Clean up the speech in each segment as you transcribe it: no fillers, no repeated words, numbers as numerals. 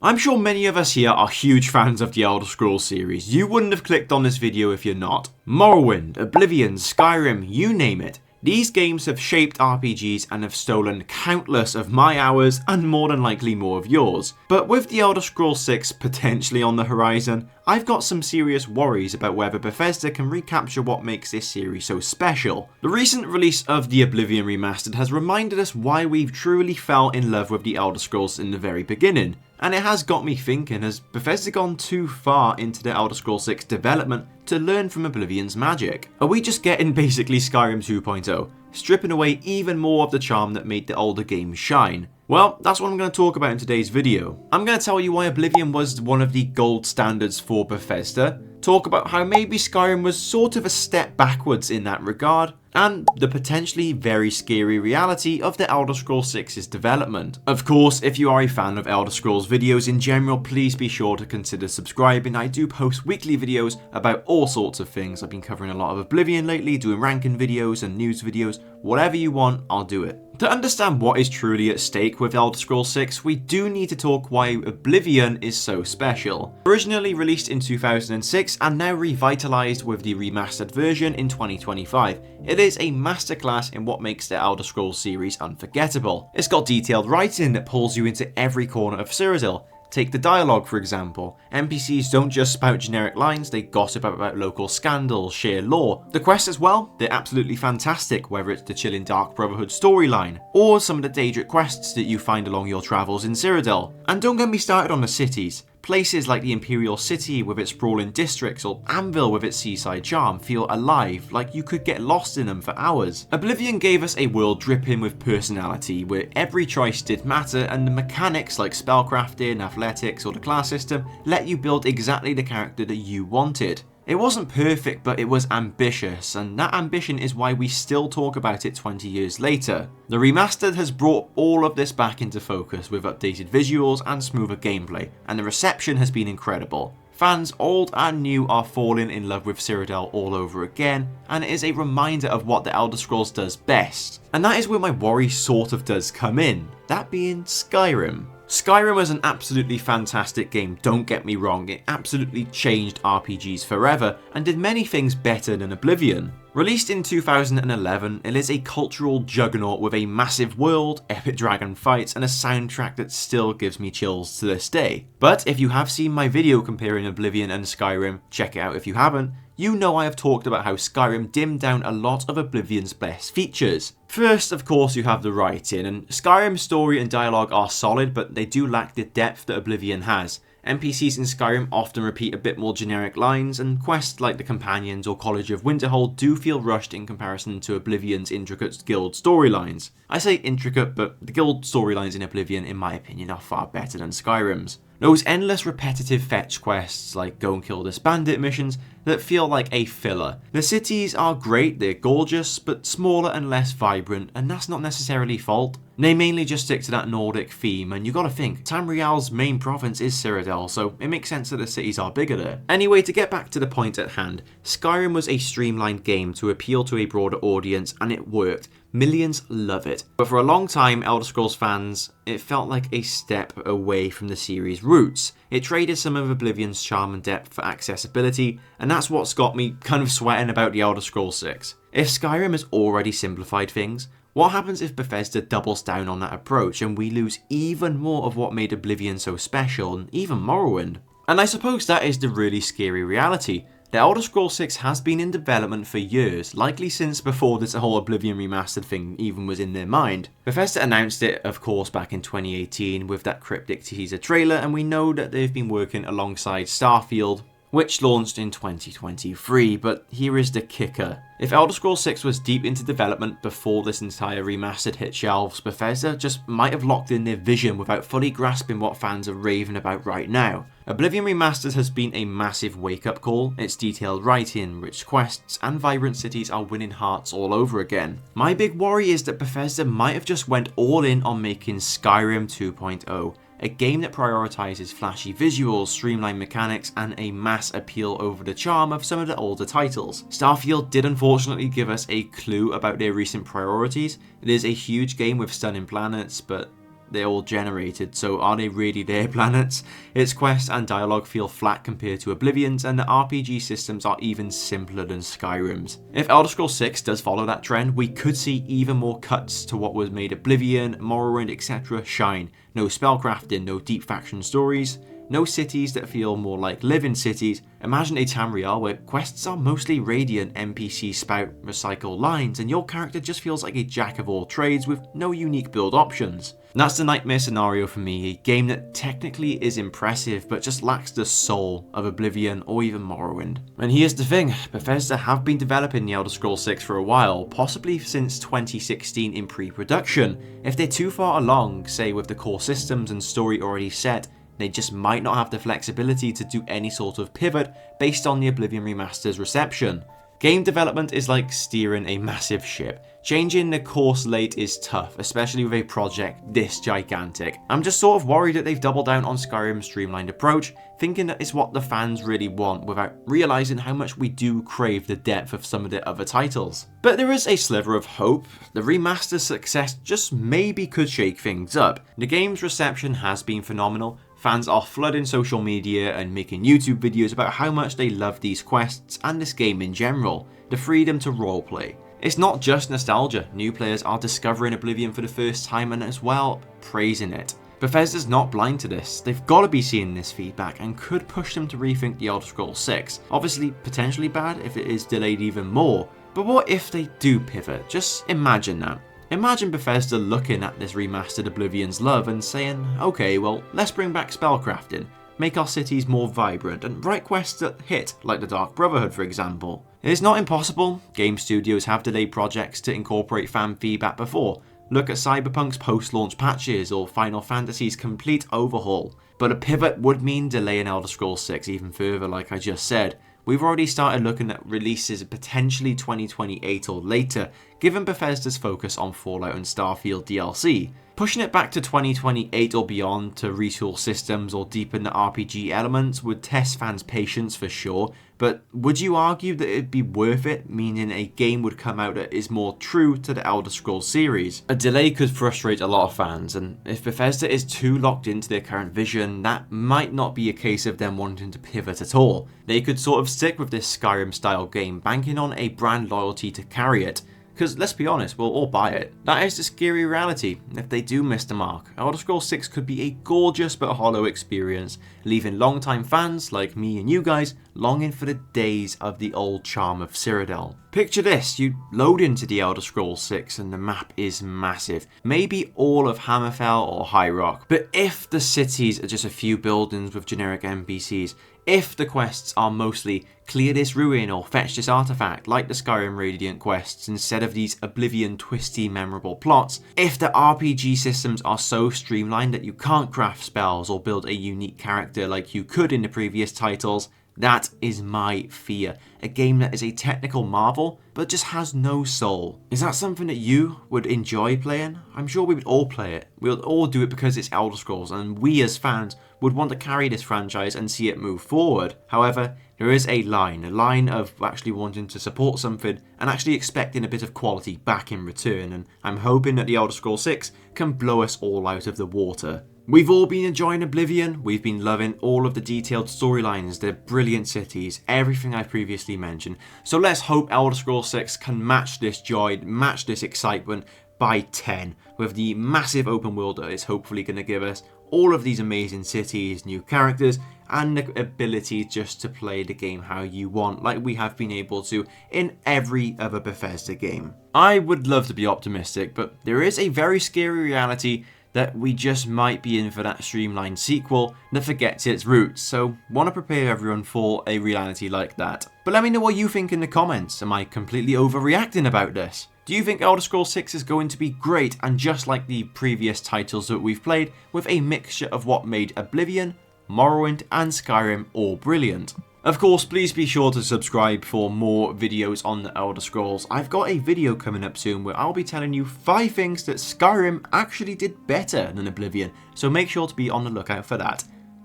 I'm sure many of us here are huge fans of the Elder Scrolls series. You wouldn't have clicked on this video if you're not. Morrowind, Oblivion, Skyrim, you name it. These games have shaped RPGs and have stolen countless of my hours and more than likely more of yours. But with the Elder Scrolls 6 potentially on the horizon, I've got some serious worries about whether Bethesda can recapture what makes this series so special. The recent release of the Oblivion Remastered has reminded us why we truly fell in love with the Elder Scrolls in the very beginning. And it has got me thinking, has Bethesda gone too far into the Elder Scrolls 6 development to learn from Oblivion's magic? Are we just getting basically Skyrim 2.0, stripping away even more of the charm that made the older games shine? Well, that's what I'm going to talk about in today's video. I'm going to tell you why Oblivion was one of the gold standards for Bethesda, talk about how maybe Skyrim was sort of a step backwards in that regard, and the potentially very scary reality of the Elder Scrolls 6's development. Of course, if you are a fan of Elder Scrolls videos in general, please be sure to consider subscribing. I do post weekly videos about all sorts of things. I've been covering a lot of Oblivion lately, doing ranking videos and news videos. Whatever you want, I'll do it. To understand what is truly at stake with Elder Scrolls 6, we do need to talk why Oblivion is so special. Originally released in 2006 and now revitalized with the remastered version in 2025, it is a masterclass in what makes the Elder Scrolls series unforgettable. It's got detailed writing that pulls you into every corner of Cyrodiil. Take the dialogue, for example. NPCs don't just spout generic lines, they gossip about local scandals, share lore. The quests as well, they're absolutely fantastic, whether it's the chilling Dark Brotherhood storyline, or some of the Daedric quests that you find along your travels in Cyrodiil. And don't get me started on the cities. Places like the Imperial City with its sprawling districts, or Anvil with its seaside charm feel alive, like you could get lost in them for hours. Oblivion gave us a world dripping with personality, where every choice did matter, and the mechanics like spellcrafting, athletics, or the class system let you build exactly the character that you wanted. It wasn't perfect, but it was ambitious, and that ambition is why we still talk about it 20 years later. The Remastered has brought all of this back into focus with updated visuals and smoother gameplay, and the reception has been incredible. Fans old and new are falling in love with Cyrodiil all over again, and it is a reminder of what the Elder Scrolls does best. And that is where my worry sort of does come in, that being Skyrim. Skyrim was an absolutely fantastic game, don't get me wrong, it absolutely changed RPGs forever and did many things better than Oblivion. Released in 2011, it is a cultural juggernaut with a massive world, epic dragon fights, and a soundtrack that still gives me chills to this day. But if you have seen my video comparing Oblivion and Skyrim, check it out if you haven't, you know I have talked about how Skyrim dimmed down a lot of Oblivion's best features. First, of course, you have the writing, and Skyrim's story and dialogue are solid, but they do lack the depth that Oblivion has. NPCs in Skyrim often repeat a bit more generic lines, and quests like the Companions or College of Winterhold do feel rushed in comparison to Oblivion's intricate guild storylines. I say intricate, but the guild storylines in Oblivion, in my opinion, are far better than Skyrim's. Those endless repetitive fetch quests like go and kill this bandit missions that feel like a filler. The cities are great, they're gorgeous, but smaller and less vibrant, and that's not necessarily fault. They mainly just stick to that Nordic theme, and you gotta think, Tamriel's main province is Cyrodiil, so it makes sense that the cities are bigger there. Anyway, to get back to the point at hand, Skyrim was a streamlined game to appeal to a broader audience, and it worked. Millions love it. But for a long time, Elder Scrolls fans, it felt like a step away from the series' roots. It traded some of Oblivion's charm and depth for accessibility, and that's what's got me kind of sweating about the Elder Scrolls 6. If Skyrim has already simplified things, what happens if Bethesda doubles down on that approach and we lose even more of what made Oblivion so special, and even Morrowind? And I suppose that is the really scary reality. The Elder Scrolls 6 has been in development for years, likely since before this whole Oblivion Remastered thing even was in their mind. Bethesda announced it, of course, back in 2018 with that cryptic teaser trailer, and we know that they've been working alongside Starfield, which launched in 2023, but here is the kicker. If Elder Scrolls 6 was deep into development before this entire remastered hit shelves, Bethesda just might have locked in their vision without fully grasping what fans are raving about right now. Oblivion Remastered has been a massive wake-up call. Its detailed writing, rich quests, and vibrant cities are winning hearts all over again. My big worry is that Bethesda might have just went all in on making Skyrim 2.0. A game that prioritizes flashy visuals, streamlined mechanics, and a mass appeal over the charm of some of the older titles. Starfield did unfortunately give us a clue about their recent priorities. It is a huge game with stunning planets, but they're all generated, so are they really their planets? Its quests and dialogue feel flat compared to Oblivion's, and the RPG systems are even simpler than Skyrim's. If Elder Scrolls 6 does follow that trend, we could see even more cuts to what was made Oblivion, Morrowind, etc. shine. No spellcrafting, no deep faction stories, no cities that feel more like living cities. Imagine a Tamriel where quests are mostly radiant NPC spout recycle lines and your character just feels like a jack of all trades with no unique build options. And that's the nightmare scenario for me, a game that technically is impressive but just lacks the soul of Oblivion or even Morrowind. And here's the thing, Bethesda have been developing the Elder Scrolls 6 for a while, possibly since 2016 in pre-production. If they're too far along, say with the core systems and story already set, they just might not have the flexibility to do any sort of pivot based on the Oblivion Remaster's reception. Game development is like steering a massive ship. Changing the course late is tough, especially with a project this gigantic. I'm just sort of worried that they've doubled down on Skyrim's streamlined approach, thinking that it's what the fans really want without realising how much we do crave the depth of some of the other titles. But there is a sliver of hope. The remaster's success just maybe could shake things up. The game's reception has been phenomenal. Fans are flooding social media and making YouTube videos about how much they love these quests and this game in general, the freedom to roleplay. It's not just nostalgia, new players are discovering Oblivion for the first time and as well, praising it. Bethesda's not blind to this, they've got to be seeing this feedback and could push them to rethink the Elder Scrolls 6. Obviously potentially bad if it is delayed even more, but what if they do pivot? Just imagine that. Imagine Bethesda looking at this remastered Oblivion's love and saying, okay, well, let's bring back spellcrafting, make our cities more vibrant, and write quests that hit, like the Dark Brotherhood for example. It is not impossible, game studios have delayed projects to incorporate fan feedback before. Look at Cyberpunk's post-launch patches or Final Fantasy's complete overhaul. But a pivot would mean delaying Elder Scrolls 6 even further like I just said. We've already started looking at releases potentially 2028 or later, given Bethesda's focus on Fallout and Starfield DLC. Pushing it back to 2028 or beyond to retool systems or deepen the RPG elements would test fans' patience for sure, but would you argue that it'd be worth it, meaning a game would come out that is more true to the Elder Scrolls series? A delay could frustrate a lot of fans, and if Bethesda is too locked into their current vision, that might not be a case of them wanting to pivot at all. They could sort of stick with this Skyrim style game, banking on a brand loyalty to carry it. Because let's be honest, we'll all buy it. That is the scary reality. If they do miss the mark, Elder Scrolls 6 could be a gorgeous but hollow experience, leaving long-time fans like me and you guys longing for the days of the old charm of Cyrodiil. Picture this, you load into the Elder Scrolls 6 and the map is massive, maybe all of Hammerfell or High Rock, but if the cities are just a few buildings with generic NPCs, if the quests are mostly clear this ruin or fetch this artifact like the Skyrim Radiant quests instead of these Oblivion twisty memorable plots, if the RPG systems are so streamlined that you can't craft spells or build a unique character like you could in the previous titles, that is my fear. A game that is a technical marvel, but just has no soul. Is that something that you would enjoy playing? I'm sure we would all play it. We'll all do it because it's Elder Scrolls, and we as fans would want to carry this franchise and see it move forward. However, there is a line of actually wanting to support something and actually expecting a bit of quality back in return, and I'm hoping that the Elder Scrolls 6 can blow us all out of the water. We've all been enjoying Oblivion, we've been loving all of the detailed storylines, the brilliant cities, everything I previously mentioned. So let's hope Elder Scrolls 6 can match this joy, match this excitement by 10, with the massive open world that it's hopefully going to give us, all of these amazing cities, new characters, and the ability just to play the game how you want, like we have been able to in every other Bethesda game. I would love to be optimistic, but there is a very scary reality that we just might be in for that streamlined sequel that forgets its roots, so want to prepare everyone for a reality like that. But let me know what you think in the comments. Am I completely overreacting about this? Do you think Elder Scrolls 6 is going to be great and just like the previous titles that we've played, with a mixture of what made Oblivion, Morrowind and Skyrim all brilliant? Of course, please be sure to subscribe for more videos on the Elder Scrolls. I've got a video coming up soon where I'll be telling you 5 things that Skyrim actually did better than Oblivion, so make sure to be on the lookout for that.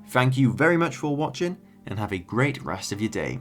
Thank you very much for watching and have a great rest of your day.